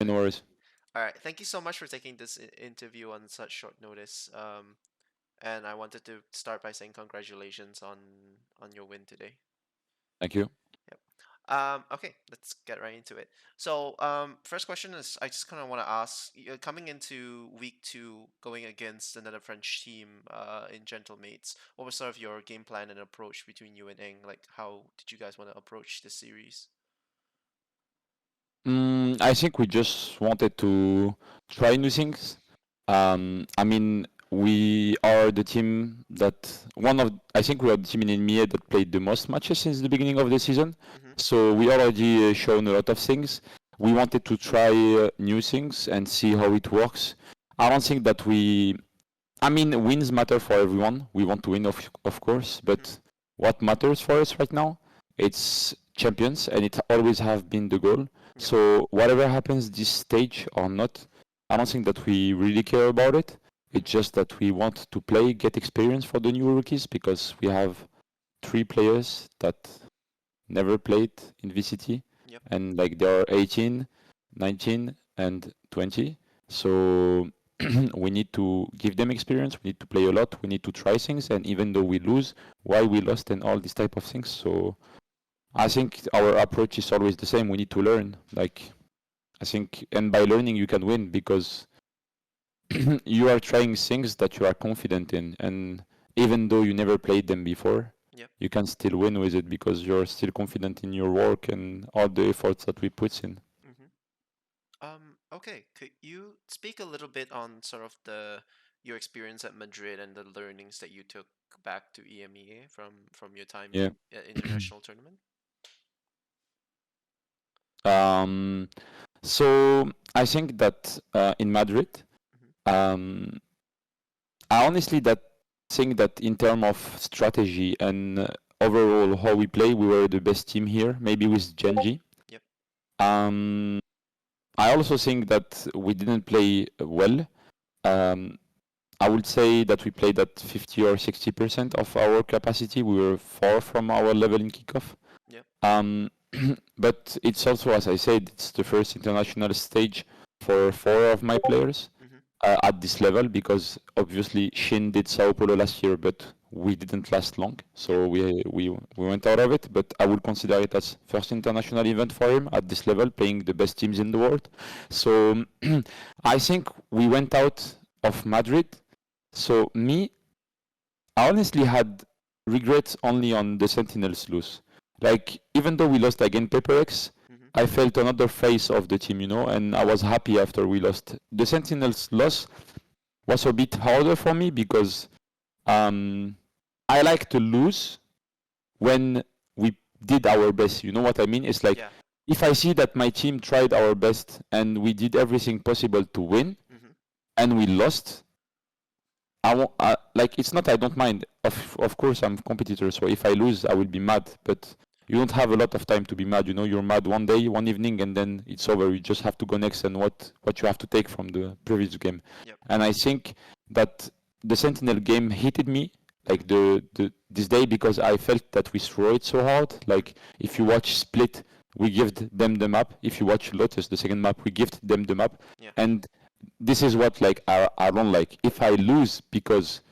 No worries. All right. Thank you so much for taking this interview on such short notice. And I wanted to start by saying congratulations on your win today. Thank you. Yep. Okay, let's get right into it. So, first question is, I just kind of want to ask, coming into week two, going against another French team, in Gentlemates, what was sort of your game plan and approach between you and Eng? Like, how did you guys want to approach this series? I think we just wanted to try new things. I mean, we are the team I think we are the team in EMEA that played the most matches since the beginning of the season. Mm-hmm. So we already shown a lot of things. We wanted to try new things and see how it works. I don't think that I mean, wins matter for everyone. We want to win, of course, Mm-hmm. but what matters for us right now, it's champions, and it always have been the goal. Yep. So whatever happens this stage or not, I don't think that we really care about it. Mm-hmm. It's just that we want to play, get experience for the new rookies because we have three players that never played in VCT, Yep. and like they are 18, 19, and 20. So we need to give them experience. We need to play a lot. We need to try things, and even though we lose, why we lost, and all these type of things. So I think our approach is always the same. We need to learn. Like I think, and by learning, you can win because you are trying things that you are confident in, and even though you never played them before, Yep. you can still win with it because you're still confident in your work and all the efforts that we put in. Mm-hmm. Okay. Could you speak a little bit on sort of your experience at Madrid and the learnings that you took back to EMEA from your time Yeah. in international tournament? um, so I think that in Madrid, Mm-hmm. um, I honestly that think that in terms of strategy and overall how we play, we were the best team here. Maybe with Genji. Yep. Um, I also think that we didn't play well. Um, I would say that we played at 50 or 60% of our capacity. We were far from our level in kickoff. Yep. Um, but it's also, as I said, it's the first international stage for four of my players Mm-hmm. at this level because obviously Shin did Sao Paulo last year, but we didn't last long, Yep. so we went out of it. But I would consider it as first international event for him at this level, playing the best teams in the world. So I think we went out of Madrid. So me, I honestly had regrets only on the Sentinels lose. Like even though we lost again Paper X, Mm-hmm. I felt another phase of the team, and I was happy after we lost. The Sentinels loss was a bit harder for me because um, I like to lose when we did our best. You know what I mean? It's like Yeah. if I see that my team tried our best and we did everything possible to win Mm-hmm. and we lost, I won't, like it's not I don't mind. Of course I'm a competitor, so if I lose I will be mad. But you don't have a lot of time to be mad. You're mad one day, one evening, and then it's over. You just have to go next and what you have to take from the previous game. Yep. And I think that the Sentinel game hit me Mm-hmm. like the this day because I felt that we throw it so hard. Mm-hmm. Like if you watch Split, we give them the map. If you watch Lotus, the second map, we give them the map, Yeah. and this is what like I don't like. If I lose because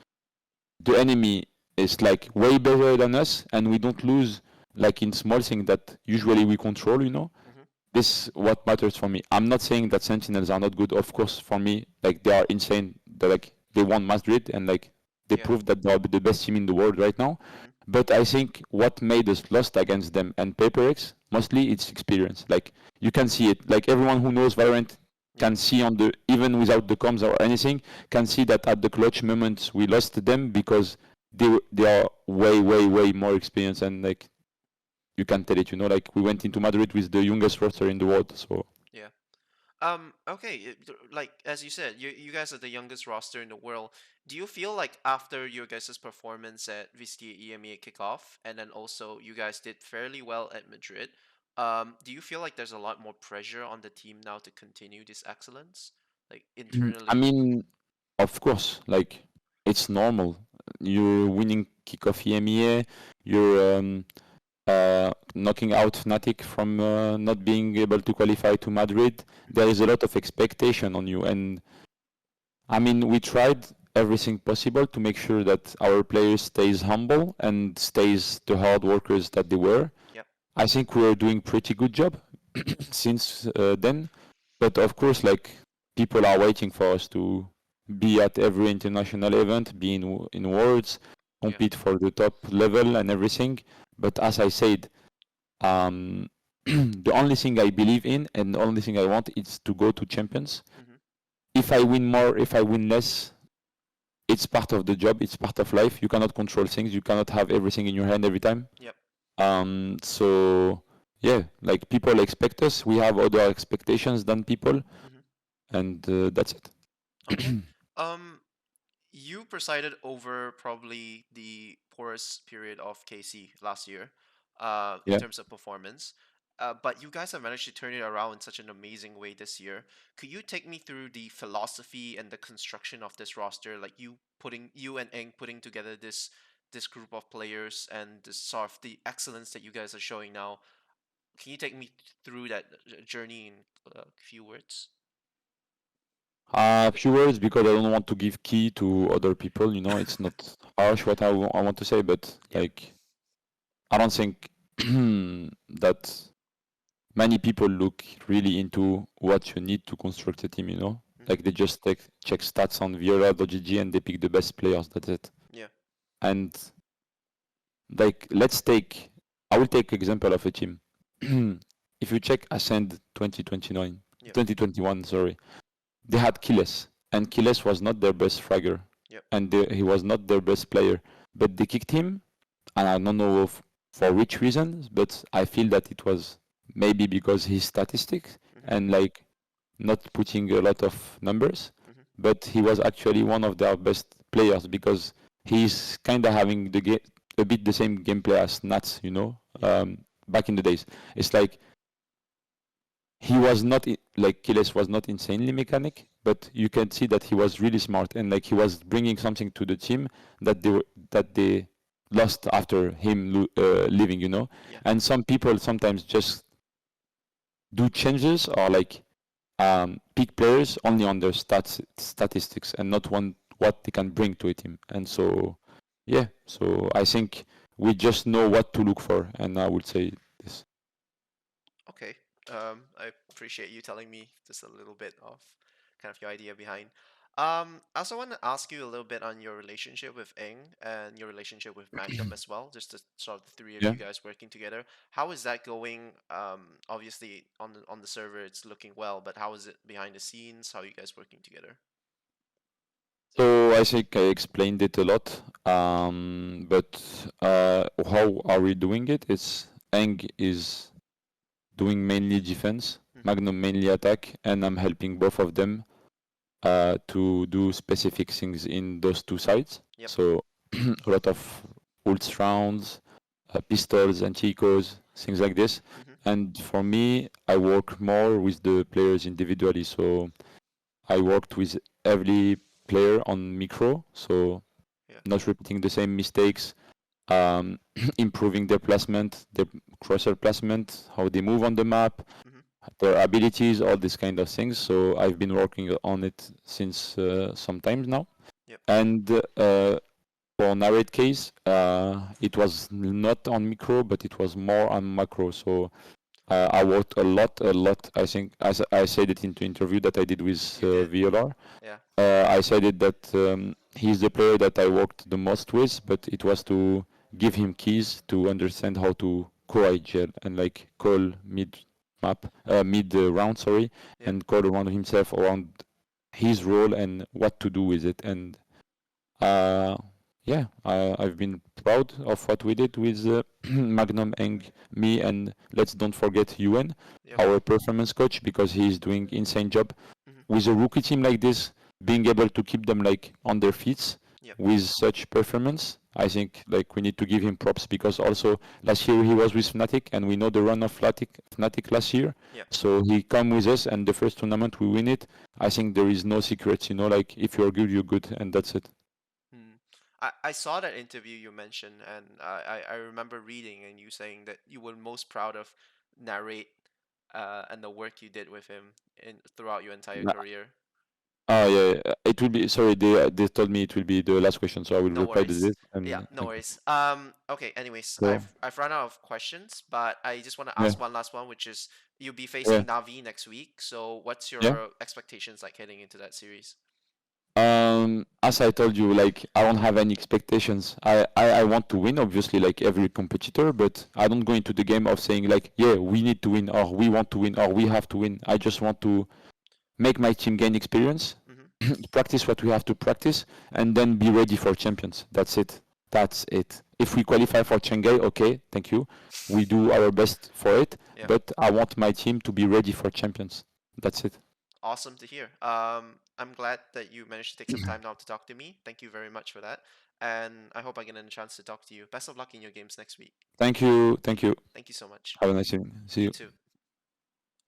the enemy is like way better than us and we don't lose like in small things that usually we control, Mm-hmm. this what matters for me. I'm not saying that Sentinels are not good. Of course, for me, like they are insane. They won Madrid and like they Yeah. proved that they are the best team in the world right now. Mm-hmm. But I think what made us lost against them and PaperX mostly it's experience. Like you can see it. Like everyone who knows Valorant Yep. can see on the even without the comms or anything can see that at the clutch moments we lost them because they are way more experienced and like you can tell it. Like we went into Madrid with the youngest roster in the world. So Yeah. Okay. Like as you said, you guys are the youngest roster in the world. Do you feel like after your guys' performance at VCT EMEA kickoff, and then also you guys did fairly well at Madrid, do you feel like there's a lot more pressure on the team now to continue this excellence, like I internally? mean, of course, like it's normal. You're winning kickoff EMEA. You're knocking out Fnatic from not being able to qualify to Madrid. There is a lot of expectation on you, and I mean, we tried everything possible to make sure that our players stays humble and stays the hard workers that they were. Yep. I think we are doing pretty good job since then. But of course, like people are waiting for us to be at every international event, be in Worlds, Yeah. compete for the top level and everything. But as I said, the only thing I believe in and the only thing I want is to go to champions. Mm-hmm. If I win more, if I win less, it's part of the job. It's part of life. You cannot control things. You cannot have everything in your hand every time. Yep. So yeah, like people expect us. We have other expectations than people, Mm-hmm. and that's it. Okay. You presided over probably the poorest period of KC last year, in Yeah. terms of performance. But you guys have managed to turn it around in such an amazing way this year. Could you take me through the philosophy and the construction of this roster, like you and Engh putting together this group of players and this sort of the excellence that you guys are showing now? Can you take me through that journey in a few words? Few words because I don't want to give key to other people. You know, it's not harsh what I want to say, but Yep. like I don't think that many people look really into what you need to construct a team. You know, Mm-hmm. like they just check stats on Viola.gg and they pick the best players. That's it. Yeah. And like I will take example of a team. If you check Ascend 2029, Yep. 2021, sorry, they had Kiles, and Kiles was not their best fragger, Yep. and he was not their best player, but they kicked him, and I don't know for which reasons, but I feel that it was maybe because his statistics Mm-hmm. and like not putting a lot of numbers, Mm-hmm. but he was actually one of their best players because he's kind of having a bit the same gameplay as Nats, you know, Yeah. back in the days. It's like he was not like Kiles was not insanely mechanic, but you can see that he was really smart and like he was bringing something to the team that they lost after him leaving, you know. Yeah. And some people sometimes just do changes or like pick players only on their statistics and not what they can bring to a team. And so yeah, so I think we just know what to look for, and I would say this. Okay. I appreciate you telling me just a little bit of kind of your idea behind. I also want to ask you a little bit on your relationship with Engh and your relationship with Magnum as well, just the sort of the three of Yeah. you guys working together. How is that going? Obviously on the server it's looking well, but how is it behind the scenes? How are you guys working together? So I think I explained it a lot, but how are we doing it? It's Engh is doing mainly defense, Mm-hmm. Magnum mainly attack, and I'm helping both of them to do specific things in those two sides. Yep. So a lot of ults rounds, pistols and chicos, things like this. Mm-hmm. And for me, I work more with the players individually. So I worked with every player on micro, so Yeah. not repeating the same mistakes, improving their placement, their crosser placement, how they move on the map, Mm-hmm. their abilities, all these kind of things. So I've been working on it since some time now. Yep. And for narrate case, it was not on micro, but it was more on macro. So I worked a lot. I think as I said it in the interview that I did with You did. VLR. Yeah. I said it that he's the player that I worked the most with, but it was to give him keys to understand how to co-IGL and like call mid round, sorry, Yeah. and call around himself around his role and what to do with it. And uh, yeah, I've been proud of what we did with Magnum, Engh, me, and let's don't forget UN, Yep. our performance coach, because he's doing insane job Mm-hmm. with a rookie team like this, being able to keep them like on their feet Yep. with such performance. I think like we need to give him props because also last year he was with Fnatic and we know the run of Fnatic last year. Yep. So he come with us and the first tournament we win it. I think there is no secrets, you know, like if you're good, you're good and that's it. Mm. I saw that interview you mentioned, and I remember reading and you saying that you were most proud of narrate and the work you did with him in throughout your entire career. Oh yeah, it will be. Sorry, they told me it will be the last question, so I will No reply to worries. this. Yeah, And no thank you. worries. Okay, anyways, So I've run out of questions, but I just want to yeah, ask one last one, which is you'll be yeah, facing Navi next week. So what's yeah. your expectations like heading into that series? As I told you, like I don't have any expectations. I want to win, obviously, like every competitor, but I don't go into the game of saying like, yeah, we need to win, or we want to win, or we have to win. I just want to make my team gain experience, Hmm. practice what we have to practice, and then be ready for champions. That's it. That's it. If we qualify for Shanghai, okay, thank you. We do our best for it, Yeah, but I want my team to be ready for champions. That's it. awesome to hear. I'm glad that you managed to take some time now to talk to me. Thank you very much for that, and I hope I get a chance to talk to you. Best of luck in your games next week. Thank you. Thank you. Thank you so much. Have a nice evening. See You you. too.